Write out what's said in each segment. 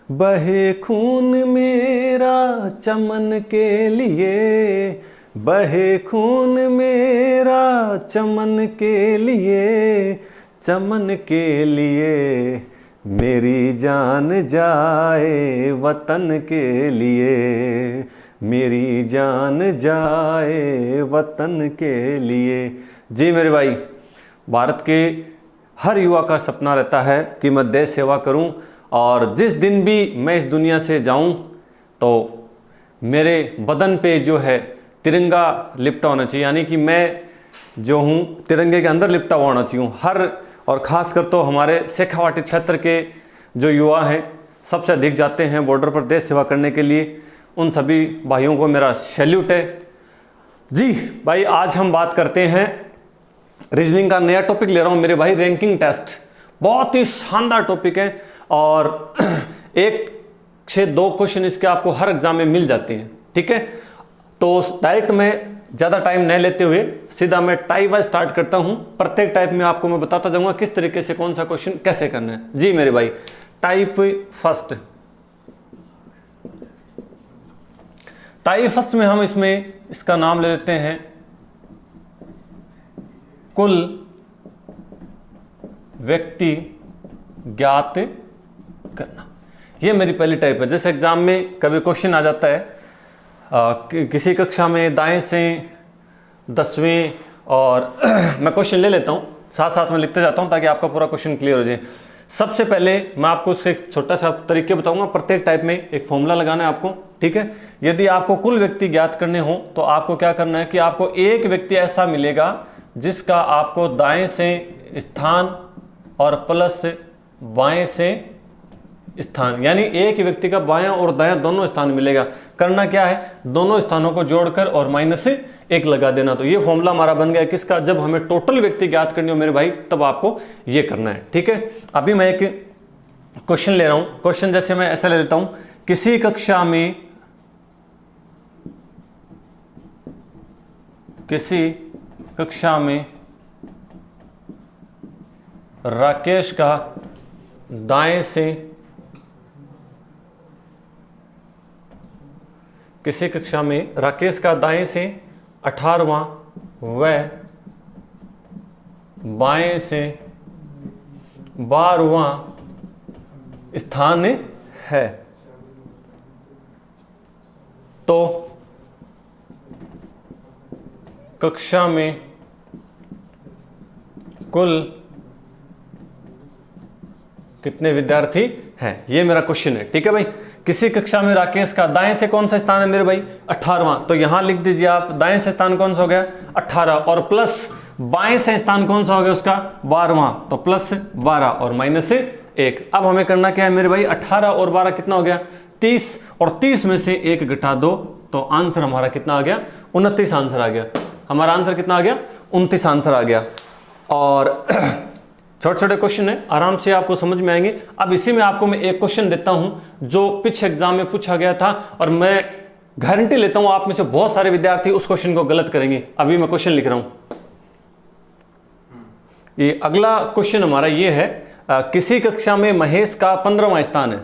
बहे खून मेरा चमन के लिए, बहे खून मेरा चमन के लिए, चमन के लिए मेरी जान जाए वतन के लिए, मेरी जान जाए वतन के लिए। जी मेरे भाई, भारत के हर युवा का सपना रहता है कि मैं देश सेवा करूं, और जिस दिन भी मैं इस दुनिया से जाऊं तो मेरे बदन पे जो है तिरंगा लिपटा होना चाहिए, यानी कि मैं जो हूं तिरंगे के अंदर लिपटा हुआ होना चाहिए हर। और ख़ासकर तो हमारे शेखावाटी क्षेत्र के जो युवा हैं सबसे अधिक जाते हैं बॉर्डर पर देश सेवा करने के लिए, उन सभी भाइयों को मेरा सैल्यूट है। जी भाई, आज हम बात करते हैं रीजनिंग का नया टॉपिक ले रहा हूं मेरे भाई, रैंकिंग टेस्ट। बहुत ही शानदार टॉपिक है और एक से दो क्वेश्चन इसके आपको हर एग्जाम में मिल जाते हैं, ठीक है। तो डायरेक्ट मैं ज़्यादा टाइम नहीं लेते हुए सीधा मैं टाइप वाइज स्टार्ट करता हूं। प्रत्येक टाइप में आपको मैं बताता जाऊंगा किस तरीके से कौन सा क्वेश्चन कैसे करना है। जी मेरे भाई, टाइप फर्स्ट। टाइप फर्स्ट में हम इसमें इसका नाम ले लेते हैं कुल व्यक्ति ज्ञात करना। ये मेरी पहली टाइप है। जैसे एग्जाम में कभी क्वेश्चन आ जाता है किसी कक्षा में दाएं से 10वें, और मैं क्वेश्चन ले लेता हूँ साथ साथ में लिखते जाता हूँ ताकि आपका पूरा क्वेश्चन क्लियर हो जाए। सबसे पहले मैं आपको उससे एक छोटा सा तरीके बताऊंगा। प्रत्येक टाइप में एक फॉर्मूला लगाना है आपको, ठीक है। यदि आपको कुल व्यक्ति ज्ञात करने हो तो आपको क्या करना है कि आपको एक व्यक्ति ऐसा मिलेगा जिसका आपको दाएं से स्थान और प्लस बाएं से स्थान, यानी एक ही व्यक्ति का बायां और दायां दोनों स्थान मिलेगा। करना क्या है, दोनों स्थानों को जोड़कर और माइनस से एक लगा देना। तो ये फॉर्मूला हमारा बन गया किसका, जब हमें टोटल व्यक्ति ज्ञात करनी हो मेरे भाई तब आपको ये करना है, ठीक है। अभी मैं एक क्वेश्चन ले रहा हूं। क्वेश्चन जैसे मैं ऐसा ले लेता हूं, किसी कक्षा में राकेश का दाएं से, किसी कक्षा में राकेश का दाएं से 18वां व बाएं से 12वां स्थान है, तो कक्षा में कुल कितने विद्यार्थी हैं, ये मेरा क्वेश्चन है, ठीक है भाई। किसी कक्षा में राकेश का दाएं से कौन सा स्थान है मेरे भाई, 18वां, तो यहां लिख दीजिए आप दाएं से स्थान कौन सा हो गया 18, और प्लस बाएं से स्थान कौन सा हो गया उसका 12वां, तो प्लस 12 और माइनस से 1। अब हमें करना क्या है मेरे भाई, 18 और 12 कितना हो गया 30, और 30 में से 1 घटा 2, तो आंसर हमारा कितना आ गया 29 आंसर आ गया। हमारा आंसर कितना आ गया 29 आंसर आ गया। और छोटे छोटे क्वेश्चन है, आराम से आपको समझ में आएंगे। अब इसी में आपको मैं एक क्वेश्चन देता हूं जो पिछले एग्जाम में पूछा गया था, और मैं गारंटी लेता हूं आप में से बहुत सारे विद्यार्थी उस क्वेश्चन को गलत करेंगे। अभी मैं क्वेश्चन लिख रहा हूं। ये अगला क्वेश्चन हमारा ये है, किसी कक्षा में महेश का 15वां स्थान है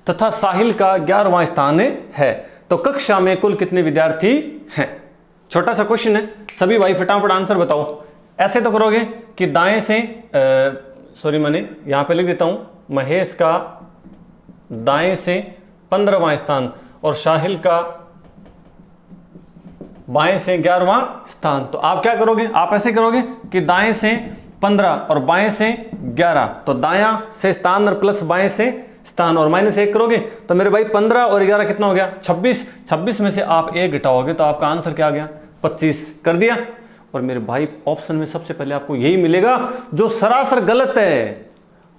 तथा साहिल का 11वां स्थान है, तो कक्षा में कुल कितने विद्यार्थी हैं। छोटा सा क्वेश्चन है, सभी भाई फटाफट आंसर बताओ। ऐसे तो करोगे कि दाएं से मैंने यहां पे लिख देता हूं, महेश का दाएं से 15वां स्थान और साहिल का बाएं से 11वां स्थान। तो आप क्या करोगे, आप ऐसे करोगे कि दाएं से 15 और बाएं से 11, तो दायां से स्थान और प्लस बाएं से स्थान और माइनस 1 करोगे, तो मेरे भाई 15 और 11 कितना हो गया 26। 26 में से आप 1 घटाओगे तो आपका आंसर क्या आ गया 25। कर दिया। और मेरे भाई ऑप्शन में सबसे पहले आपको यही मिलेगा जो सरासर गलत है।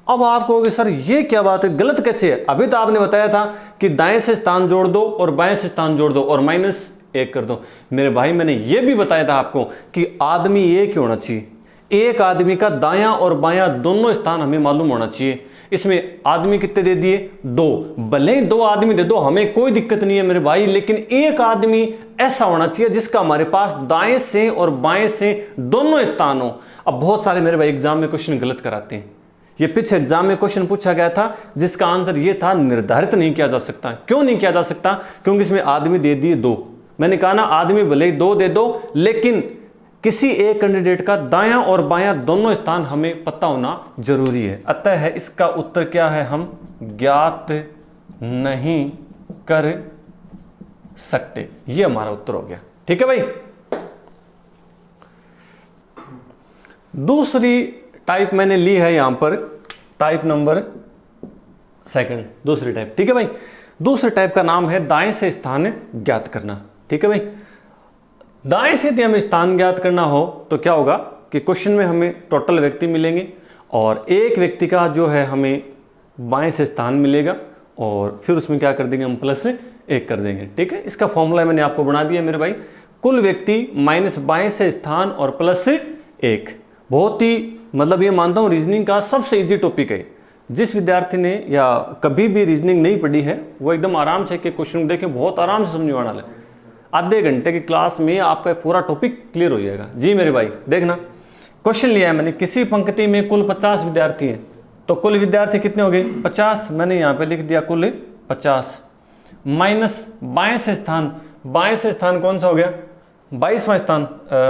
अब आप कहोगे सर ये क्या बात है, गलत कैसे है। अभी तो आपने बताया था कि दाएं से स्थान जोड़ दो और बाएं से स्थान जोड़ दो और माइनस 1 कर दो। मेरे भाई मैंने ये भी बताया था आपको कि आदमी एक ही होना चाहिए, एक आदमी का दायां और बायां दोनों स्थान हमें मालूम होना चाहिए। इसमें आदमी कितने दे दिए 2, भले ही 2 आदमी दे दो हमें कोई दिक्कत नहीं है मेरे भाई, लेकिन एक आदमी ऐसा होना चाहिए जिसका हमारे पास दाएं से और बाएं से दोनों स्थान हो। अब बहुत सारे मेरे भाई एग्जाम में क्वेश्चन गलत कराते हैं ये पिछले एग्जाम में क्वेश्चन पूछा गया था जिसका आंसर ये था निर्धारित नहीं किया जा सकता। क्यों नहीं किया जा सकता? क्योंकि इसमें आदमी दे दिए 2। मैंने कहा ना आदमी भले ही 2 दे दो, लेकिन किसी एक कैंडिडेट का दायां और बायां दोनों स्थान हमें पता होना जरूरी है। अतः है इसका उत्तर क्या है? हम ज्ञात नहीं कर सकते। ये हमारा उत्तर हो गया। ठीक है भाई। दूसरी टाइप मैंने ली है यहां पर, टाइप नंबर 2, दूसरी टाइप। ठीक है भाई। दूसरे टाइप का नाम है दाएं से स्थान ज्ञात करना। ठीक है भाई। दाएं से यदि हमें स्थान ज्ञात करना हो तो क्या होगा कि क्वेश्चन में हमें टोटल व्यक्ति मिलेंगे और एक व्यक्ति का जो है हमें बाएं से स्थान मिलेगा और फिर उसमें क्या कर देंगे हम +1 कर देंगे। ठीक है। इसका फॉर्मूला मैंने आपको बना दिया मेरे भाई, कुल व्यक्ति माइनस बाएं से स्थान और +1। बहुत ही मतलब ये मानता हूँ रीजनिंग का सबसे इजी टॉपिक है। जिस विद्यार्थी ने या कभी भी रीजनिंग नहीं पढ़ी है वो एकदम आराम से के क्वेश्चन देखें, बहुत आराम से समझने वाला है। आधे घंटे की क्लास में आपका पूरा टॉपिक क्लियर हो जाएगा। जी मेरे भाई देखना, क्वेश्चन लिया है मैंने, किसी पंक्ति में कुल 50 विद्यार्थी हैं तो कुल विद्यार्थी कितने हो गए? 50। मैंने यहाँ पे लिख दिया कुल 50 माइनस बाएं से स्थान। बाएं से स्थान कौन सा हो गया? 22वां स्थान।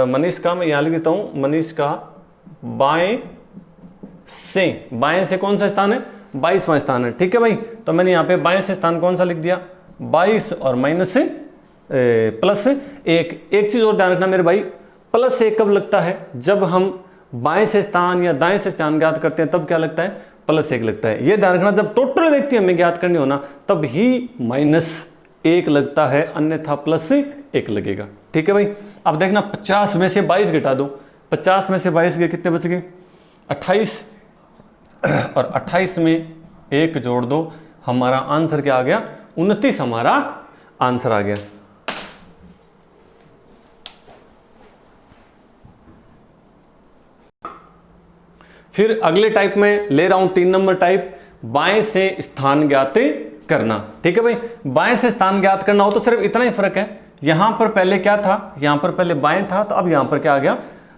मनीष का मैं यहाँ लिख देता हूँ, मनीष का बाएं से कौन सा स्थान है? 22वां स्थान है। ठीक है भाई। तो मैंने यहाँ पे बाएं से स्थान कौन सा लिख दिया? 22 और माइनस +1। एक चीज और ध्यान रखना मेरे भाई, +1 कब लगता है? जब हम बाएं से स्थान या दाएं से स्थान ज्ञात करते हैं तब क्या लगता है? +1 लगता है। यह ध्यान रखना, जब टोटल व्यक्ति हमें ज्ञात करने होना तब ही -1 लगता है, अन्यथा +1 लगेगा। ठीक है भाई। अब देखना 50 में से 22 घटा दो, 50 में से 22 गए, कितने बच गए? 28 और 28 में 1 जोड़ दो, हमारा आंसर क्या आ गया? 29 हमारा आंसर आ गया। फिर अगले टाइप में ले रहा हूं 3 नंबर टाइप, बाएं से स्थान ज्ञात करना। ठीक है भाई। बाएं से स्थान ज्ञात करना हो तो सिर्फ इतना ही फर्क है, यहां पर पहले क्या था? यहां पर पहले बाएं था तो अब यहां पर क्या आ गया?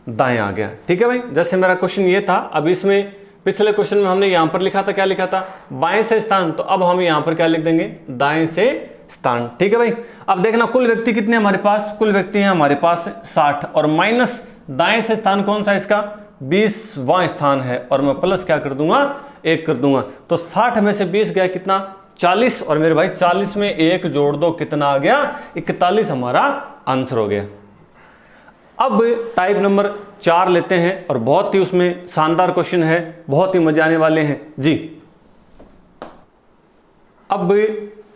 दाएं आ गया। ठीक है भाई। जैसे मेरा क्वेश्चन ये था, अब इसमें पिछले क्वेश्चन में हमने यहां पर लिखा था, क्या लिखा था? बाएं से स्थान, तो अब हम यहां पर क्या लिख देंगे? दाएं से स्थान। ठीक है भाई। अब देखना कुल व्यक्ति कितने हमारे पास? कुल व्यक्ति हैं हमारे पास 60 और माइनस दाएं से स्थान कौन सा? इसका 20वां स्थान है और मैं प्लस क्या कर दूंगा? 1 कर दूंगा। तो 60 में से 20 गया कितना? 40। और मेरे भाई 40 में 1 जोड़ दो, कितना आ गया? 41 हमारा आंसर हो गया। अब टाइप नंबर 4 लेते हैं और बहुत ही उसमें शानदार क्वेश्चन है, बहुत ही मजे आने वाले हैं जी। अब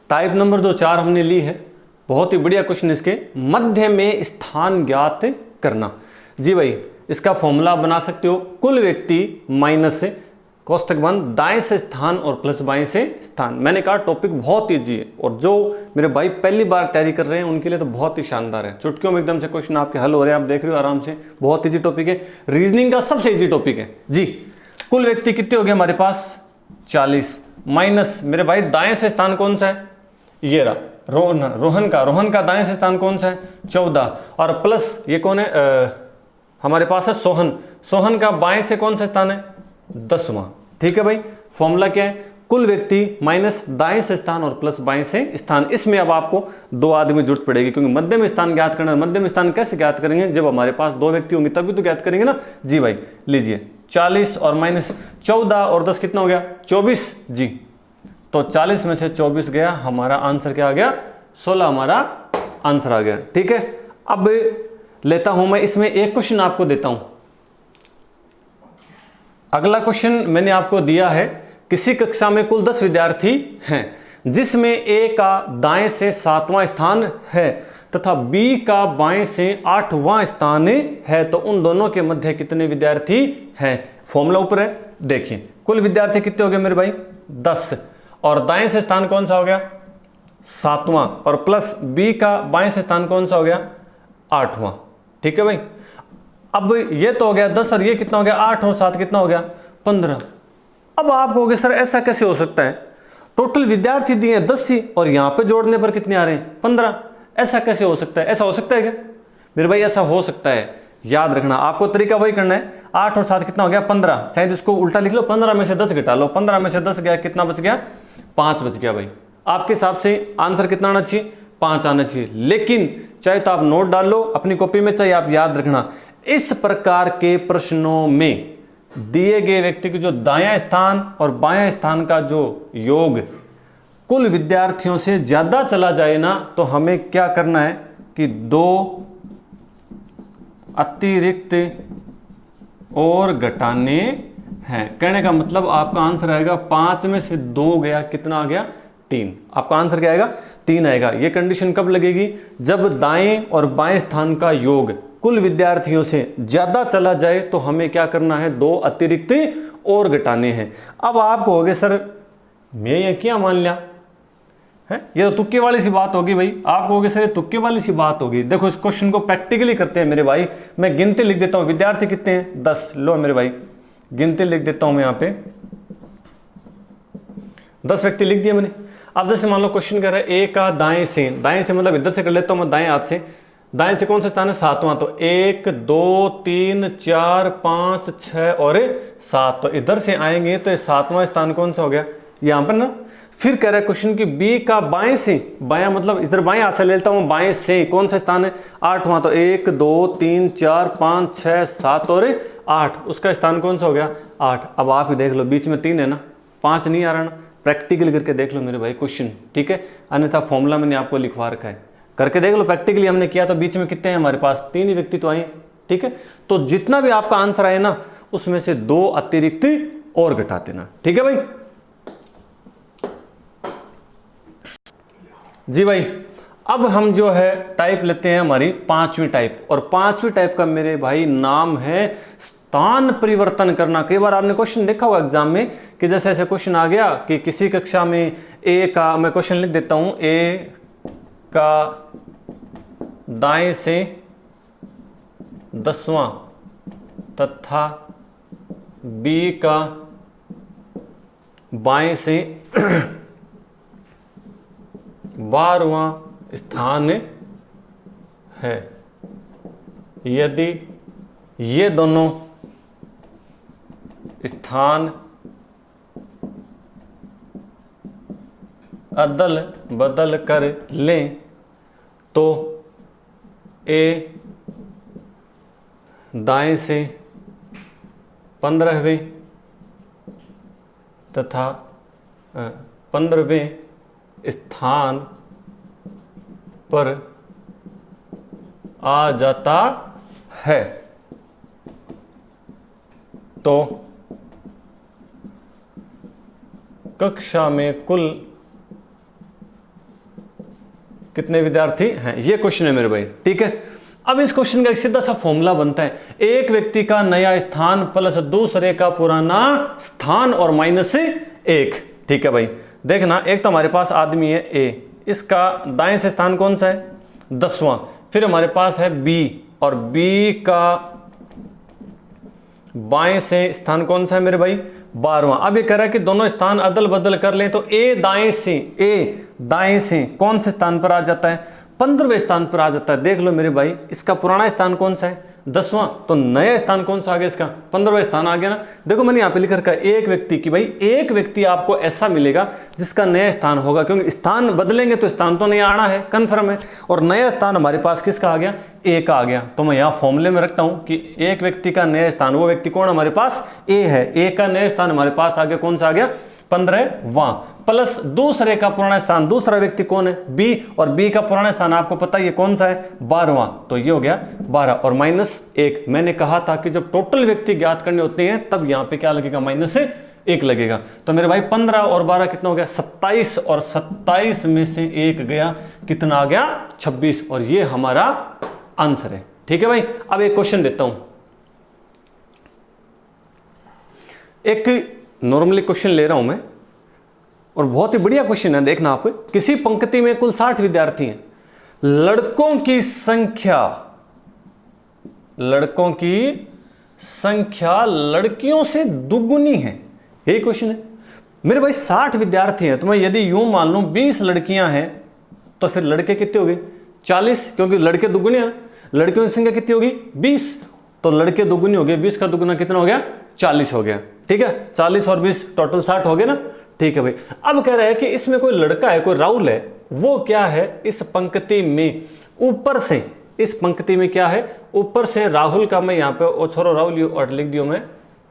टाइप नंबर 4 हमने ली है, बहुत ही बढ़िया क्वेश्चन इसके, मध्य में स्थान ज्ञात करना। जी भाई, इसका फॉर्मूला बना सकते हो, कुल व्यक्ति माइनस कोष्टक बंद दाएं से स्थान और प्लस बाएं से स्थान। मैंने कहा टॉपिक बहुत ईजी है और जो मेरे भाई पहली बार तैयारी कर रहे हैं उनके लिए तो बहुत ही शानदार है। चुटकियों में एकदम से क्वेश्चन आपके हल हो रहे हैं, आप देख रहे हो आराम से, बहुत ईजी टॉपिक है, रीजनिंग का सबसे ईजी टॉपिक है जी। कुल व्यक्ति कितने हो गए हमारे पास? 40 माइनस मेरे भाई दाएं से स्थान कौन सा है? ये रहा रोहन का दाएं से स्थान कौन सा है? 14 और प्लस ये कौन है? हमारे पास है सोहन का बाएं से कौन सा स्थान है? 10वां। ठीक है भाई। फॉर्मूला क्या है? कुल व्यक्ति माइनस दाएं से स्थान और प्लस बाएं से स्थान। इसमें अब आपको 2 आदमी जरूरत पड़ेगी क्योंकि मध्य में स्थान ज्ञात करना। मध्य में स्थान कैसे ज्ञात करेंगे? जब हमारे पास 2 व्यक्ति होंगे तभी तो ज्ञात करेंगे ना जी भाई। लीजिए 40 और माइनस 14 और 10 कितना हो गया? 24 जी। तो 40 में से 24 गया, हमारा आंसर क्या आ गया? 16 हमारा आंसर आ गया। ठीक है। अब लेता हूं मैं इसमें एक क्वेश्चन आपको देता हूं। अगला क्वेश्चन मैंने आपको दिया है, किसी कक्षा में कुल 10 विद्यार्थी हैं जिसमें ए का दाएं से 7वां स्थान है तथा बी का बाएं से 8वां स्थान है, तो उन दोनों के मध्य कितने विद्यार्थी हैं? फॉर्मूला ऊपर है, देखिए कुल विद्यार्थी कितने हो गए मेरे भाई? 10 और दाएं से स्थान कौन सा हो गया? 7वां और प्लस बी का बाएं से स्थान कौन सा हो गया? 8वां। ठीक है भाई। अब ये तो हो गया 10 और ये कितना हो गया? 8 और 7 कितना हो गया? 15। अब आप कहोगे सर ऐसा कैसे हो सकता है? टोटल विद्यार्थी दिए हैं 10 ही और यहां पे जोड़ने पर कितने आ रहे हैं? 15। ऐसा कैसे हो सकता है? ऐसा हो सकता है क्या मेरे भाई? ऐसा हो सकता है, याद रखना। आपको तरीका वही करना है, 8 और 7 कितना हो गया 15, चाहे इसको उल्टा लिख लो, 15 में से 10 घटा लो, 15 में से 10 गया कितना बच गया 5 बच गया भाई। आपके हिसाब से आंसर कितना आना चाहिए 5 आना चाहिए। लेकिन चाहे तो आप नोट डाल लो अपनी कॉपी में, चाहे आप याद रखना, इस प्रकार के प्रश्नों में दिए गए व्यक्ति के जो दायां स्थान और बायां स्थान का जो योग कुल विद्यार्थियों से ज्यादा चला जाए ना, तो हमें क्या करना है कि 2 अतिरिक्त और घटाने हैं। कहने का मतलब आपका आंसर आएगा 5 में से 2 गया कितना आ गया 3। आपका आंसर क्या आएगा 3 आएगा। ये कंडीशन कब लगेगी, जब दाएं और बाएं स्थान का योग कुल विद्यार्थियों से ज्यादा चला जाए तो हमें क्या करना है 2 अतिरिक्त और घटाने हैं। अब आप कहोगे सर मैं ये क्या मान लिया है, ये तो तुक्के वाली सी बात होगी भाई। आप कहोगे सर ये तुक्के वाली सी बात होगी। देखो इस क्वेश्चन को प्रैक्टिकली करते हैं मेरे भाई। मैं गिनती लिख देता हूं, विद्यार्थी कितने हैं 10। लो मेरे भाई गिनती लिख देता हूं मैं यहाँ पे, 10 व्यक्ति लिख दिए मैंने। अब जैसे मान लो क्वेश्चन कह रहा है ए का दाएं से मतलब इधर से कर लेता हूं मैं दाएं हाथ से। दाएं से कौन सा स्थान है 7वां, तो 1 2 3 4 5 6 और 7, तो इधर से आएंगे तो 7वां स्थान कौन सा हो गया यहां पर ना। फिर कह रहा है क्वेश्चन की बी का बाएं से, बायां मतलब इधर बाएं हाथ से ले लेता हूं, बाएं से कौन सा स्थान है 8वां, तो 1 2 3 4 5 6 7 और 8, उसका स्थान कौन सा हो गया 8। अब आप ही देख लो बीच में 3 है ना, 5 नहीं आ रहा ना, प्रैक्टिकल करके देख लो मेरे भाई क्वेश्चन, ठीक है। अन्यथा फॉर्मूला मैंने आपको लिखवा रखा है, करके देख लो। प्रैक्टिकली हमने किया तो बीच में कितने हैं हमारे पास 3 ही व्यक्ति तो आए, ठीक है। तो जितना भी आपका आंसर आए ना उसमें से 2 अतिरिक्त और घटा देना, ठीक है भाई। जी भाई अब हम जो है टाइप लेते हैं हमारी 5वीं टाइप, और 5वीं टाइप का मेरे भाई नाम है स्थान परिवर्तन करना। कई बार आपने क्वेश्चन देखा होगा एग्जाम में कि जैसे ऐसे क्वेश्चन आ गया कि किसी कक्षा में ए का, मैं क्वेश्चन लिख देता हूं, ए का दाएं से 10वां तथा बी का बाएं से 12वां स्थान है। यदि ये दोनों स्थान अदल बदल कर लें तो ए दाएं से 15वें तथा 15वें स्थान पर आ जाता है, तो कक्षा में कुल कितने विद्यार्थी हैं। ये क्वेश्चन है मेरे भाई, ठीक है। अब इस क्वेश्चन का एक सीधा सा फॉर्मूला बनता है, एक व्यक्ति का नया स्थान प्लस दूसरे का पुराना स्थान और माइनस 1, ठीक है भाई। देखना एक तो हमारे पास आदमी है ए, इसका दाएं से स्थान कौन सा है 10वां, फिर हमारे पास है बी और बी का बाएं से स्थान कौन सा है मेरे भाई 12वां। अब ये कह रहा है कि दोनों स्थान अदल बदल कर लें तो ए दाएं से कौन से स्थान पर आ जाता है 15वें स्थान पर आ जाता है। देख लो मेरे भाई इसका पुराना स्थान कौन सा है 10वां, तो नया स्थान कौन सा आ गया इसका 15वां स्थान आ गया ना। देखो मैंने यहाँ पे लिख रखा है एक व्यक्ति की, भाई एक व्यक्ति आपको ऐसा मिलेगा जिसका नया स्थान होगा, क्योंकि स्थान बदलेंगे तो स्थान तो नहीं आना है, कन्फर्म है। और नया स्थान हमारे पास किसका आ गया ए का आ गया, तो मैं यहाँ फॉर्मूले में रखता हूँ कि एक व्यक्ति का नया स्थान, वो व्यक्ति कौन हमारे पास ए है, ए का नया स्थान हमारे पास आ गया कौन सा आ गया 15वां, प्लस दूसरे का पुराना स्थान, दूसरा व्यक्ति कौन है बी, और बी का पुराना स्थान आपको पता है ये कौन सा है 12वां, तो ये हो गया 12 और -1। मैंने कहा था कि जब टोटल व्यक्ति ज्ञात करने होते हैं तब यहां पे क्या लगेगा -1 लगेगा। तो मेरे भाई 15 और 12 कितना हो गया 27, और 27 में से 1 गया कितना आ गया 26, और ये हमारा आंसर है, ठीक है भाई। अब एक क्वेश्चन देता हूं, एक नॉर्मली क्वेश्चन ले रहा हूं मैं और बहुत ही बढ़िया क्वेश्चन है, देखना आप। किसी पंक्ति में कुल 60 विद्यार्थी हैं, लड़कों की संख्या लड़कियों से दुगुनी है, यही क्वेश्चन है मेरे भाई। 60 विद्यार्थी हैं तो मैं यदि यूं मान लूं 20 लड़कियां हैं तो फिर लड़के कितने हो गए 40, क्योंकि लड़के दुगुने हैं, लड़कियों की संख्या कितनी होगी 20, तो लड़के दुगुनी हो गए, 20 का दुगुना कितना हो गया, 40 हो गया। ठीक है, 40 और 20 टोटल 60 हो गए ना। ठीक है भाई, अब कह रहा है कि इसमें कोई लड़का है, कोई राहुल है, वो क्या है इस पंक्ति में ऊपर से, इस पंक्ति में क्या है ऊपर से राहुल का, मैं यहाँ पे ओ छोड़ो राहुल और लिख दियो मैं,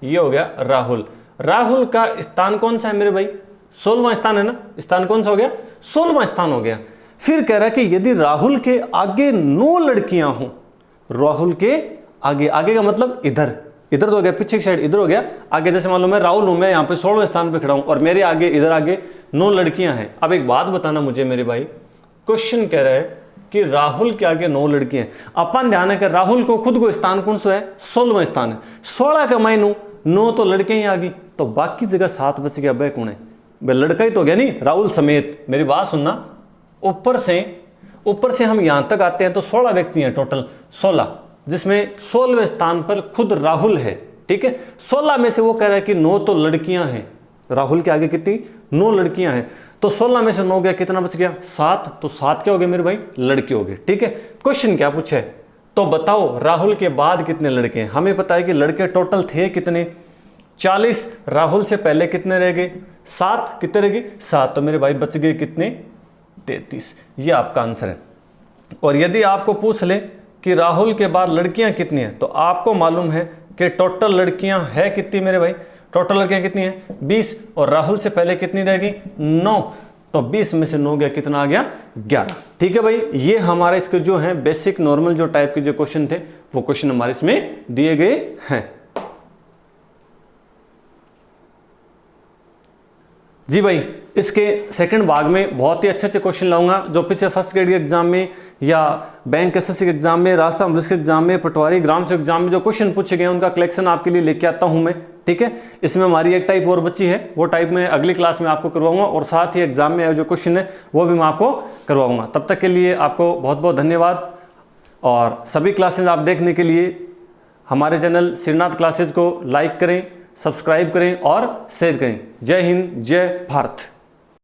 ये हो गया राहुल। राहुल का स्थान कौन सा है मेरे भाई, 16वां स्थान है ना, स्थान कौन सा हो गया, 16वां स्थान हो गया। फिर कह रहा है कि यदि राहुल के आगे 9 लड़कियां हों, राहुल के आगे, आगे का मतलब इधर, इधर तो हो गया पीछे की साइड, इधर हो गया आगे। जैसे मान लो मैं राहुल हूं, मैं यहाँ पे 16वें स्थान पे खड़ा हूं और मेरे आगे, इधर आगे 9 लड़कियां हैं। अब एक बात बताना मुझे मेरे भाई, क्वेश्चन कह रहा है कि राहुल के आगे 9 लड़कियां हैं। अपन ध्यान है कि राहुल को खुद को स्थान कौन सा है, 16वां स्थान है। 16 का मायनू 9 तो लड़कियां ही आ गई, तो बाकी जगह 7 बच गया। भाई कौन है, भाई लड़का ही तो गया नहीं, राहुल समेत। मेरी बात सुनना, ऊपर से हम यहां तक आते हैं तो 16 व्यक्ति हैं टोटल, 16, जिसमें 16वें स्थान पर खुद राहुल है। ठीक है, 16 में से वो कह रहा है कि 9 तो लड़कियां हैं। राहुल के आगे कितनी, 9 लड़कियां हैं, तो 16 में से 9 गया, कितना बच गया, 7। तो 7 क्या हो गए मेरे भाई, लड़के हो गए। ठीक है, क्वेश्चन क्या पूछा है, तो बताओ राहुल के बाद कितने लड़के हैं। हमें पता है कि लड़के टोटल थे कितने, 40। राहुल से पहले कितने रह गए, 7। कितने रह गए, 7। तो मेरे भाई बच गए कितने, 33। ये आपका आंसर है। और यदि आपको पूछ ले कि राहुल के बाद लड़कियां कितनी हैं, तो आपको मालूम है कि टोटल लड़कियां है कितनी मेरे भाई, टोटल लड़कियां कितनी हैं, 20। और राहुल से पहले कितनी रहेगी, 9। तो 20 में से 9 गया, कितना आ गया, 11। ठीक है भाई, ये हमारे इसके जो है बेसिक नॉर्मल जो टाइप के जो क्वेश्चन थे, वो क्वेश्चन हमारे इसमें दिए गए हैं। जी भाई, इसके सेकंड भाग में बहुत ही अच्छे क्वेश्चन लाऊंगा, जो पिछले फर्स्ट ग्रेड के एग्जाम में या बैंक एसएससी के एग्जाम में, रास्ता पुलिस के एग्जाम में, पटवारी ग्राम सेवक एग्जाम में जो क्वेश्चन पूछे गए उनका कलेक्शन आपके लिए लेके आता हूं मैं। ठीक है, इसमें हमारी एक टाइप और बच्ची है, वो टाइप में अगली क्लास में आपको करवाऊंगा, और साथ ही एग्जाम में जो क्वेश्चन है वो भी मैं आपको करवाऊंगा। तब तक के लिए आपको बहुत बहुत धन्यवाद, और सभी क्लासेज आप देखने के लिए हमारे चैनल श्रीनाथ क्लासेज को लाइक करें, सब्सक्राइब करें और शेयर करें। जय हिंद, जय भारत।